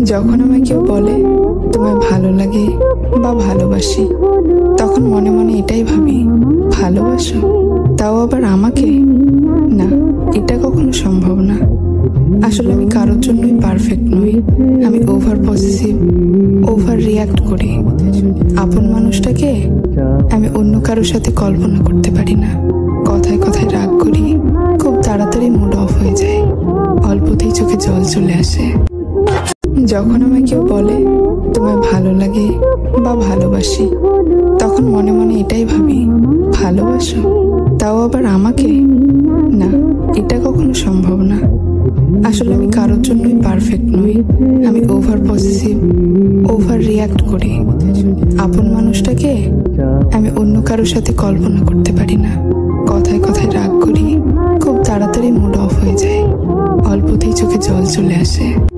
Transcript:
যখন আমায় কেউ বলে তোমায় ভালো লাগে বা ভালোবাসি, তখন মনে মনে এটাই ভাবি, ভালোবাসো? তাও আবার আমাকে? না, এটা কখনো সম্ভব না। আসলে আমি কারোর জন্যই পারফেক্ট নই। আমি ওভার পসেসিভ, ওভার রিয়াক্ট করি। আপন মানুষটাকে আমি অন্য কারোর সাথে কল্পনা করতে পারি না। কথায় কথায় রাগ করি, খুব তাড়াতাড়ি মুড অফ হয়ে যায়, অল্পতেই চোখে জল চলে আসে। যখন আমায় কেউ বলে তোমায় ভালো লাগে বা ভালোবাসি, তখন মনে মনে এটাই ভাবি, ভালোবাসো? তাও আবার আমাকে? না, এটা কখনো সম্ভব না। আসলে আমি কারোর জন্যই পারফেক্ট নই। আমি ওভার পসেসিভ, ওভার রিয়াক্ট করি। আপন মানুষটাকে আমি অন্য কারোর সাথে কল্পনা করতে পারি না। কথায় কথায় রাগ করি, খুব তাড়াতাড়ি মুড অফ হয়ে যায়, অল্পতেই চোখে জল চলে আসে।